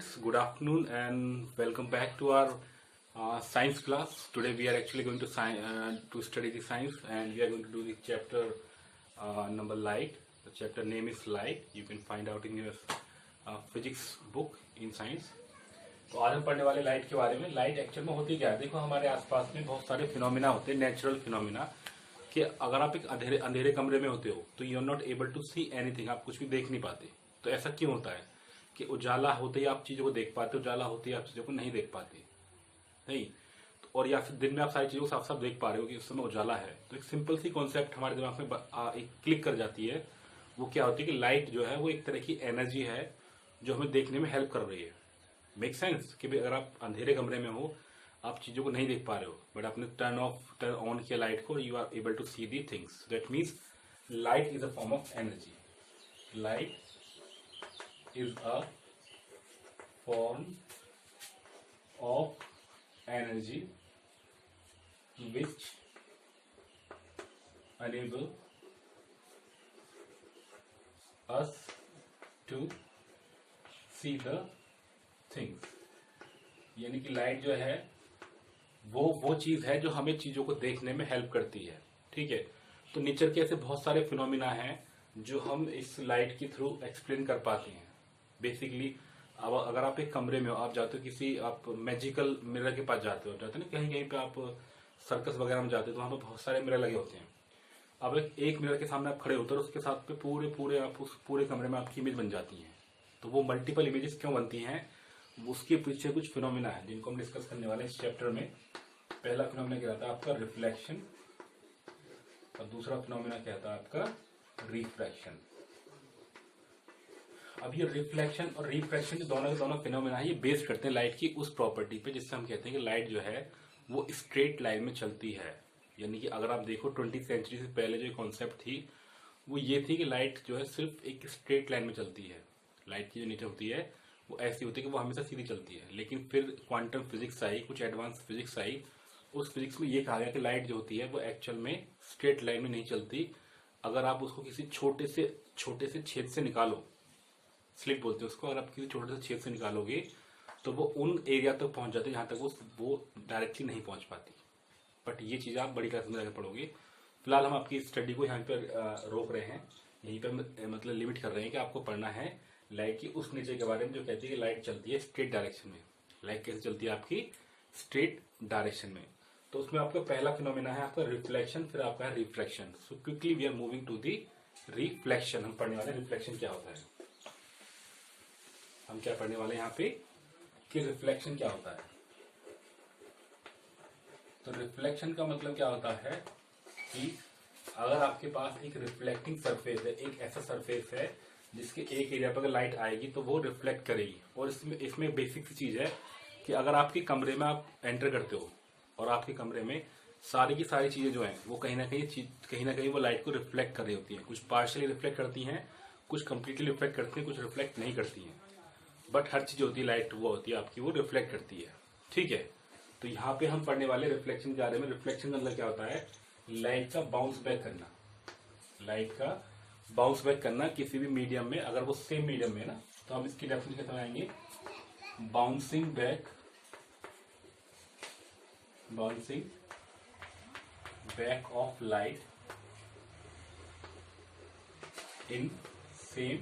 students, good afternoon and welcome back to our science class. Today we are actually going to study the science, and we are going to do the chapter number light. The chapter name is light. You can find out in your physics book in science. तो आज हम पढ़ने वाले light के बारे में। Light actual में होती क्या है? देखो, हमारे आसपास में बहुत सारे फिनोमिना होते हैं, नेचुरल फिनोमिना, कि अगर आप एक अंधेरे कमरे में होते हो तो you are not able to see anything, आप कुछ भी देख नहीं पाते। तो ऐसा क्यों होता है कि उजाला होते ही आप चीजों को देख पाते, उजाला होते ही आप चीजों को नहीं देख पाते, नहीं? और या फिर दिन में आप सारी चीजों को साफ साफ देख पा रहे हो कि उस समय उजाला है। तो एक सिंपल सी कॉन्सेप्ट हमारे दिमाग में एक क्लिक कर जाती है। वो क्या होती है कि लाइट जो है वो एक तरह की एनर्जी है जो हमें देखने में हेल्प कर रही है। मेक सेंस कि भाई अगर आप अंधेरे कमरे में हो, आप चीजों को नहीं देख पा रहे हो, बट आपने टर्न ऑन किया लाइट को, you are able to see the things. That means light is a form of energy. Light is a form of energy which enable us to see the things। यानी कि light जो है वो चीज है जो हमें चीजों को देखने में हेल्प करती है। ठीक है, तो नेचर के ऐसे बहुत सारे फिनोमिना हैं जो हम इस लाइट के थ्रू एक्सप्लेन कर पाते हैं। बेसिकली अब अगर आप एक कमरे में हो, आप जाते हो किसी, आप मैजिकल मिरर के पास जाते हो ना, कहीं कहीं पे आप सर्कस वगैरह में जाते हो तो वहां पे बहुत सारे मिरर लगे होते हैं। अब एक मिरर के सामने आप खड़े होते हो, उसके साथ पे पूरे आप उस पूरे कमरे में आपकी इमेज बन जाती है। तो वो मल्टीपल इमेजेस क्यों बनती हैं, उसके पीछे कुछ फिनोमिना है जिनको हम डिस्कस करने वाले हैं इस चैप्टर में। पहला फिनोमिना क्या था आपका? रिफ्लेक्शन। और दूसरा फिनोमिना क्या था आपका? रिफ्रैक्शन। अब ये रिफ्लेक्शन और रिफ्रैक्शन दोनों के दोनों फिनोमेना है, ये बेस करते हैं लाइट की उस प्रॉपर्टी पे जिससे हम कहते हैं कि लाइट जो है वो स्ट्रेट लाइन में चलती है। यानी कि अगर आप देखो 20वीं सेंचुरी से पहले जो कॉन्सेप्ट थी वो ये थी कि लाइट जो है सिर्फ एक स्ट्रेट लाइन में चलती है। लाइट की जो नेचर होती है वो ऐसी होती है कि वो हमेशा सीधी चलती है। लेकिन फिर क्वांटम फिजिक्स आई, कुछ एडवांस फिजिक्स आई, उस फिजिक्स में ये कहा गया कि लाइट जो होती है वो एक्चुअल में स्ट्रेट लाइन में नहीं चलती। अगर आप उसको किसी छोटे से छेद से निकालो, स्लिट बोलते हैं उसको, अगर आप किसी छोटे से छेद से निकालोगे तो वो उन एरिया तक पहुंच जाते हैं जहां तक वो डायरेक्टली नहीं पहुंच पाती। बट ये चीज आप बड़ी क्लास में जाकर पढ़ोगे। फिलहाल हम आपकी स्टडी को यहाँ पर रोक रहे हैं, यहीं पर मतलब लिमिट कर रहे हैं कि आपको पढ़ना है लाइट की उस नेचर के बारे में जो कहती है कि लाइट चलती है स्ट्रेट डायरेक्शन में। लाइट कैसे चलती है आपकी? स्ट्रेट डायरेक्शन में। तो उसमें आपका पहला फिनोमेना है आपका रिफ्लेक्शन, फिर आपका है refraction. So quickly we are moving to the reflection. हम पढ़ने वाले रिफ्लेक्शन क्या होता है। हम क्या पढ़ने वाले यहाँ पे कि रिफ्लेक्शन क्या होता है। तो रिफ्लेक्शन का मतलब क्या होता है कि अगर आपके पास एक रिफ्लेक्टिंग सरफेस है, एक ऐसा सरफेस है जिसके एक एरिया पर अगर लाइट आएगी तो वो रिफ्लेक्ट करेगी। और इसमें बेसिक सी चीज है कि अगर आपके कमरे में आप एंटर करते हो और आपके कमरे में सारी की सारी चीजें जो हैं वो कहीं ना कहीं वो लाइट को रिफ्लेक्ट कर रही होती हैं। कुछ पार्शियली रिफ्लेक्ट करती हैं, कुछ कंप्लीटली रिफ्लेक्ट करती हैं, कुछ रिफ्लेक्ट नहीं करती हैं। बट हर चीज होती है लाइट वो होती है आपकी, वो रिफ्लेक्ट करती है। ठीक है, तो यहाँ पे हम पढ़ने वाले रिफ्लेक्शन के बारे में। रिफ्लेक्शन का मतलब क्या होता है? लाइट का बाउंस बैक करना। लाइट का बाउंस बैक करना किसी भी मीडियम में, अगर वो सेम मीडियम में है ना, तो हम इसकी डेफिनेशन कैसे बनाएंगे? Bouncing back of light in same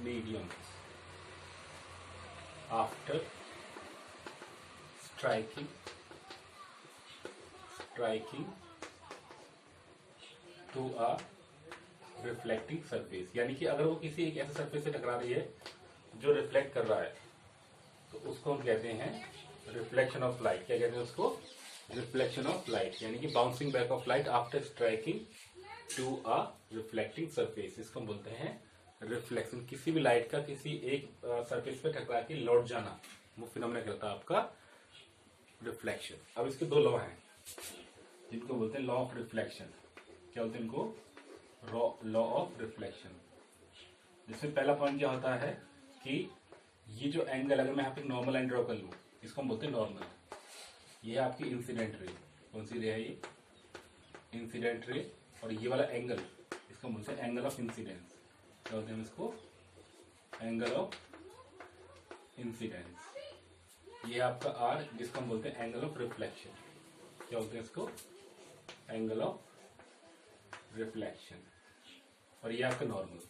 medium after striking to a reflecting surface। यानी कि अगर वो किसी एक ऐसे सरफेस से टकरा रही है जो रिफ्लेक्ट कर रहा है तो उसको हम कहते हैं रिफ्लेक्शन ऑफ लाइट। क्या कहते हैं उसको? Reflection of light. यानी कि bouncing back of light after striking to a reflecting surface, इसको हम बोलते हैं रिफ्लेक्शन। किसी भी लाइट का किसी एक सरफेस पे टकरा के लौट जाना, वो फिनोमेना कहलाता है आपका रिफ्लेक्शन। अब इसके दो लॉ हैं जिनको बोलते हैं लॉ ऑफ रिफ्लेक्शन। क्या बोलते हैं इनको? Law of reflection. जिसमें पहला पॉइंट क्या होता है कि ये जो एंगल, अगर मैं यहाँ पे नॉर्मल लाइन ड्रॉ कर लूँ, इसको हम बोलते हैं नॉर्मल। ये है आपकी इंसिडेंट रे। कौन सी रे है ये? Incident ray. और ये वाला एंगल, इसको बोलते हैं एंगल ऑफ इंसिडेंस। क्या बोलते हैं इसको? एंगल ऑफ इंसिडेंस, ये आपका आर जिसको हम बोलते हैं एंगल ऑफ रिफ्लेक्शन। क्या बोलते हैं इसको? Angle of reflection. और ये आपका नॉर्मल।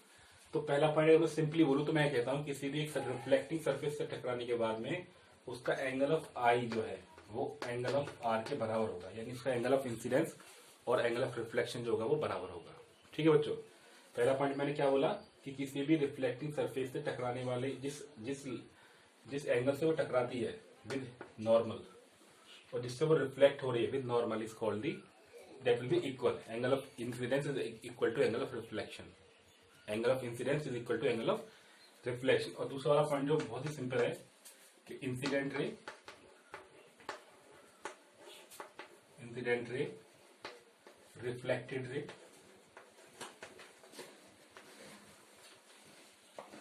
तो पहला पॉइंट अगर मैं सिंपली बोलूं तो मैं कहता हूं किसी भी एक रिफ्लेक्टिंग सरफेस से टकराने के बाद में उसका एंगल ऑफ आई जो है वो एंगल ऑफ आर के बराबर होगा, यानी उसका एंगल ऑफ इंसिडेंस और एंगल ऑफ रिफ्लेक्शन जो होगा वो बराबर होगा। ठीक है बच्चों, पहला पॉइंट मैंने क्या बोला कि किसी भी रिफ्लेक्टिंग सरफेस से टकराने वाले जिस एंगल से वो टकराती है विद नॉर्मल और जिससे वो रिफ्लेक्ट हो रही है with normal is called the, that will be equal, angle of incidence is equal to angle of reflection, angle of incidence is equal to angle of reflection. और दूसरा वाला पॉइंट जो बहुत ही सिंपल है कि incident ray, reflected ray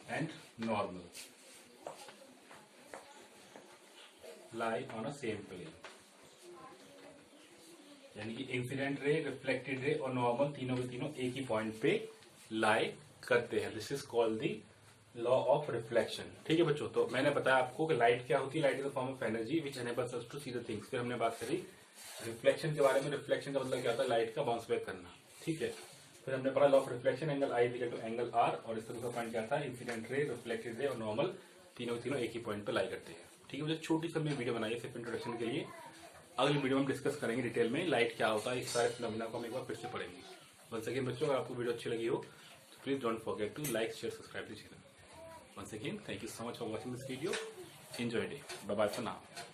and normal lie on a same plane, यानी कि incident ray, reflected ray और नॉर्मल तीनों के तीनों एक ही पॉइंट पे लाई करते हैं। This is called the law of reflection. ठीक है बच्चों, तो मैंने बताया आपको कि लाइट क्या होती है। Light is the form of energy which enables us to see the things. फिर हमने बात करी रिफ्लेक्शन के बारे में। रिफ्लेक्शन का मतलब क्या होता है? लाइट का बाउंस बैक करना। ठीक है, फिर हमने पढ़ा law of reflection, angle I equal to angle R, और इस तरह का पॉइंट क्या था? इंसिडेंट रे, रिफ्लेक्टेड रे और नॉर्मल तीनों तीनों एक ही पॉइंट पे लाई करते हैं। ठीक है, मुझे छोटी सी हमने वीडियो बनाई है सिर्फ इंट्रोडक्शन के लिए। अगली वीडियो में डिस्कस करेंगे डिटेल में लाइट क्या होता है, इस सारे फिनोमेना को हम एक बार फिर से पढ़ेंगे। वंस अगेन बच्चों, अगर आपको वीडियो अच्छी लगी हो तो please don't forget to like, share, subscribe the channel. Once again thank you so much for watching this video. Enjoy day, bye bye for now.